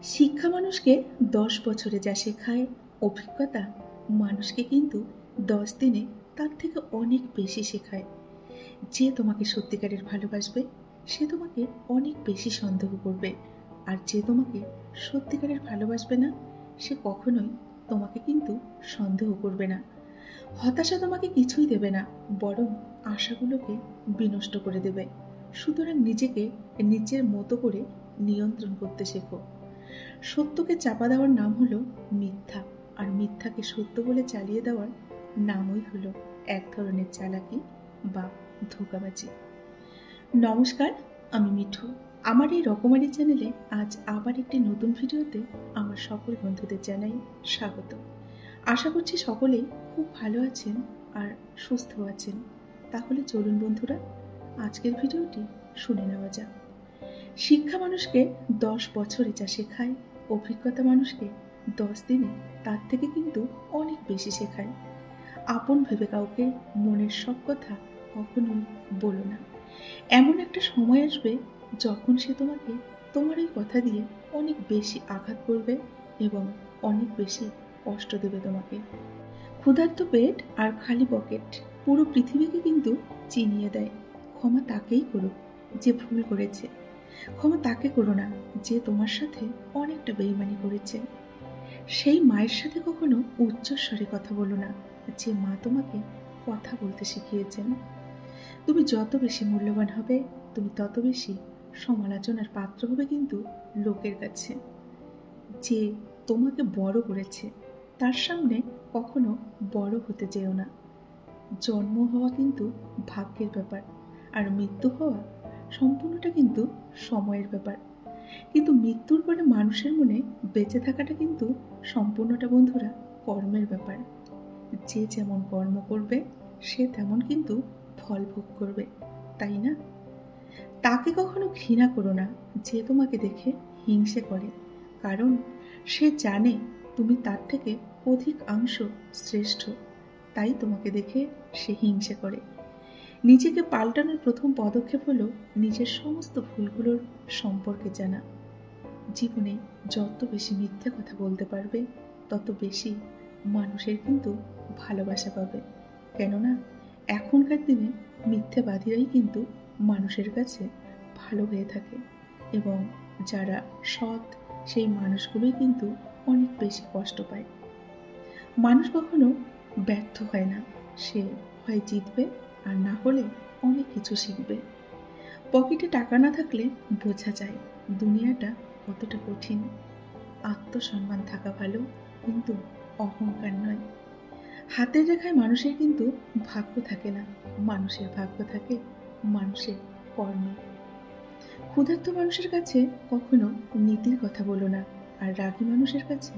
শিক্ষা মানুষকে 10 বছরে যা শেখায়, অভিজ্ঞতা মানুষকে কিন্তু 10 দিনে তার থেকে অনেক বেশি শেখায়। যে তোমাকে সত্যিকারের ভালোবাসবে সে তোমাকে অনেক বেশি সন্দেহ করবে, আর যে তোমাকে সত্যিকারের ভালোবাসবে না সে কখনোই তোমাকে কিন্তু সন্দেহ করবে না। হতাশা তোমাকে কিছুই দেবে না, বরং আশাগুলোকে বিনষ্ট করে দেবে। সুতরাং নিজেকে নিজের মতো করে নিয়ন্ত্রণ করতে শেখো। সত্যকে চাপা দেওয়ার নাম হলো মিথ্যা, আর মিথ্যাকে সত্য বলে চালিয়ে দেওয়ার নামই হলো এক ধরনের চালাকি বা ধোঁকাবাজি। নমস্কার, আমি মিঠু। আমার এই রকমারি চ্যানেলে আজ আবার একটি নতুন ভিডিওতে আমার সকল বন্ধুদের জানাই স্বাগত। আশা করছি সকলেই খুব ভালো আছেন আর সুস্থ আছেন। তাহলে চলুন বন্ধুরা, আজকের ভিডিওটি শুনে নেওয়া যাক। শিক্ষা মানুষকে 10 বছরে যা শেখায়, অভিজ্ঞতা মানুষকে 10 দিনে তার থেকে কিন্তু অনেক বেশি শেখায়। আপন ভেবে কাউকে মনের সব কথা কখনোই বলো না। এমন একটা সময় আসবে যখন সে তোমাকে তোমার এই কথা দিয়ে অনেক বেশি আঘাত করবে এবং অনেক বেশি কষ্ট দেবে তোমাকে। ক্ষুধার্ত পেট আর খালি পকেট পুরো পৃথিবীকে কিন্তু চিনিয়ে দেয়। ক্ষমা তাকেই করো যে ভুল করেছে। ক্ষমা তাকে করো না যে তোমার সাথে অনেকটা বেইমানি করেছে। সেই মায়ের সাথে কখনো উচ্চস্বরে কথা বলো না যে মা তোমাকে কথা বলতে শিখিয়েছেন। তুমি যত বেশি মূল্যবান হবে, তুমি তত বেশি সমালোচনার পাত্র হবে কিন্তু লোকের কাছে। যে তোমাকে বড় করেছে তার সামনে কখনো বড় হতে যেও না। জন্ম হওয়া কিন্তু ভাগ্যের ব্যাপার, আর মৃত্যু হওয়া সম্পূর্ণটা কিন্তু সময়ের ব্যাপার। কিন্তু মৃত্যুর পরে মানুষের মনে বেঁচে থাকাটা কিন্তু সম্পূর্ণটা বন্ধুরা কর্মের ব্যাপার। যে যেমন কর্ম করবে সে তেমন কিন্তু ফল ভোগ করবে, তাই না? তাকে কখনো ঘৃণা করো না যে তোমাকে দেখে হিংসে করে, কারণ সে জানে তুমি তার থেকে অধিক অংশ শ্রেষ্ঠ, তাই তোমাকে দেখে সে হিংসে করে। নিজেকে পাল্টানোর প্রথম পদক্ষেপ হলো নিজের সমস্ত ভুলগুলোর সম্পর্কে জানা। জীবনে যত বেশি মিথ্যে কথা বলতে পারবে তত বেশি মানুষের কিন্তু ভালোবাসা পাবে। কেননা এখনকার দিনে মিথ্যেবাদীরাই কিন্তু মানুষের কাছে ভালো হয়ে থাকে, এবং যারা সৎ সেই মানুষগুলোই কিন্তু অনেক বেশি কষ্ট পায়। মানুষ কখনো ব্যর্থ হয় না, সে হয় জিতবে আর না হলে অনেক কিছু শিখবে। পকেটে টাকা না থাকলে বোঝা যায় দুনিয়াটা কতটা কঠিন। আত্মসম্মান থাকা ভালো, কিন্তু অহংকার নয়। হাতের রেখায় মানুষের কিন্তু ভাগ্য থাকে না, মানুষের ভাগ্য থাকে মানুষের কর্মে। ক্ষুধার্ত মানুষের কাছে কখনো নীতির কথা বলো না, আর রাগী মানুষের কাছে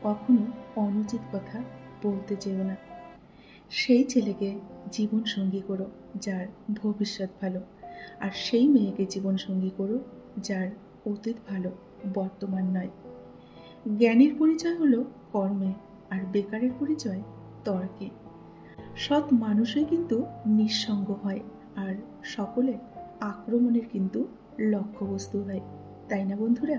কখনো অনুচিত কথা বলতে যেও না। সেই ছেলেকে জীবন সঙ্গী করো যার ভবিষ্যৎ ভালো, আর সেই মেয়েকে জীবন সঙ্গী করো যার অতীত ভালো, বর্তমান নয়। জ্ঞানীর পরিচয় হলো কর্মে, আর বেকারের পরিচয় তর্কে। সৎ মানুষই কিন্তু নিঃসঙ্গ হয়, আর সকলের আক্রমণের কিন্তু লক্ষ্যবস্তু হয়, তাই না বন্ধুরা?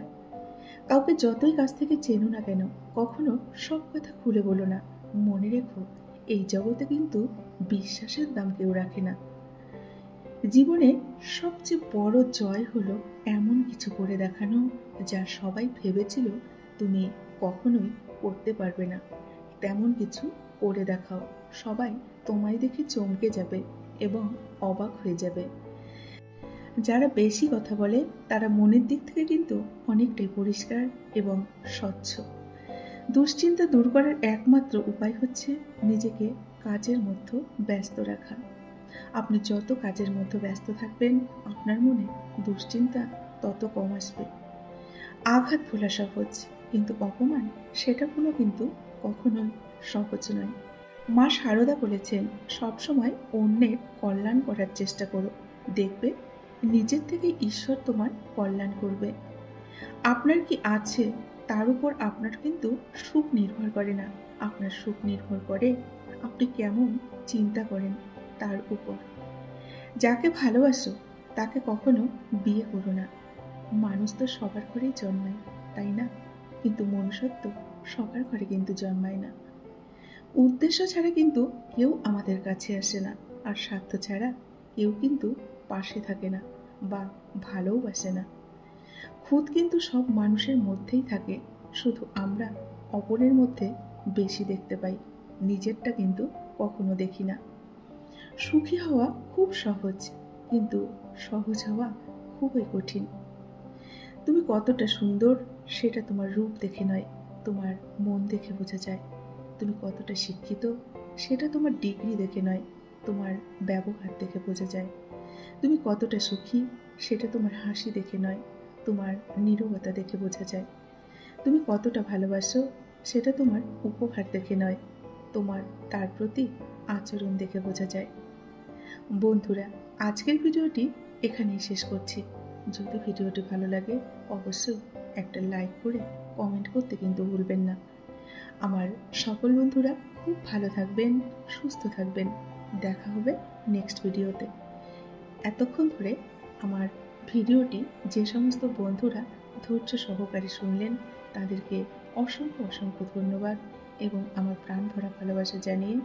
কাউকে যতই কাছ থেকে চেনো না কেন, কখনো সব কথা খুলে বলো না। মনে রেখো, এই জগতে কিন্তু বিশ্বাসের দাম কেউ রাখে না। জীবনে সবচেয়ে বড় জয় হলো এমন কিছু করে দেখানো যা সবাই ভেবেছিল তুমি কখনোই করতে পারবে না। তেমন কিছু করে দেখাও, সবাই তোমায় দেখে চমকে যাবে এবং অবাক হয়ে যাবে। যারা বেশি কথা বলে তারা মনের দিক থেকে কিন্তু অনেকটাই পরিষ্কার এবং স্বচ্ছ। দুশ্চিন্তা দূর করার একমাত্র উপায় হচ্ছে নিজেকে কাজের মধ্যে ব্যস্ত রাখা। আপনি যত কাজের মধ্যে ব্যস্ত থাকবেন আপনার মনে দুশ্চিন্তা তত কম আসবে। আঘাত ভোলা সহজ, কিন্তু অপমান সেটা ভুলা কিন্তু কখনোই সহজ নয়। মা সারদা বলেছেন, সবসময় অন্যের কল্যাণ করার চেষ্টা করো, দেখবে নিজের থেকে ঈশ্বর তোমার কল্যাণ করবে। আপনার কি আছে তার উপর আপনার কিন্তু সুখ নির্ভর করে না, আপনার সুখ নির্ভর করে আপনি কেমন চিন্তা করেন তার উপর। যাকে ভালোবাসো তাকে কখনো বিয়ে করো না। মানুষ তো সবার ঘরেই জন্মায়, তাই না? কিন্তু মনুষ্যত্ব সবার ঘরে কিন্তু জন্মায় না। উদ্দেশ্য ছাড়া কিন্তু কেউ আমাদের কাছে আসে না, আর স্বার্থ ছাড়া কেউ কিন্তু পাশে থাকে না বা ভালোবাসে না। খুঁত কিন্তু সব মানুষের মধ্যেই থাকে, শুধু আমরা অপরের মধ্যে বেশি দেখতে পাই, নিজেরটা কিন্তু কখনো দেখি না। সুখী হওয়া খুব সহজ, কিন্তু সহজ হওয়া খুবই কঠিন। তুমি কতটা সুন্দর সেটা তোমার রূপ দেখে নয়, তোমার মন দেখে বোঝা যায়। তুমি কতটা শিক্ষিত সেটা তোমার ডিগ্রি দেখে নয়, তোমার ব্যবহার দেখে বোঝা যায়। তুমি কতটা সুখী সেটা তোমার হাসি দেখে নয়, তোমার নীরবতা দেখে বোঝা যায়। তুমি কতটা ভালোবাসো সেটা তোমার উপহার দেখে নয়, তোমার তার প্রতি আচরণ দেখে বোঝা যায়। বন্ধুরা, আজকের ভিডিওটি এখানেই শেষ করছি। যদি ভিডিওটি ভালো লাগে অবশ্যই একটা লাইক করে কমেন্ট করতে কিন্তু ভুলবেন না। আমার সকল বন্ধুরা খুব ভালো থাকবেন, সুস্থ থাকবেন। দেখা হবে নেক্সট ভিডিওতে। এতক্ষণ ধরে আমার ভিডিওটি যে সমস্ত বন্ধুরা ধৈর্য সহকারে শুনলেন তাদেরকে অসংখ্য অসংখ্য ধন্যবাদ এবং আমার প্রাণ ভরা ভালোবাসা জানিয়ে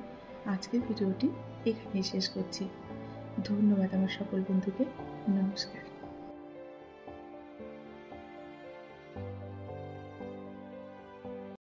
আজকের ভিডিওটি এখানেই শেষ করছি। ধন্যবাদ আমার সকল বন্ধুকে। নমস্কার।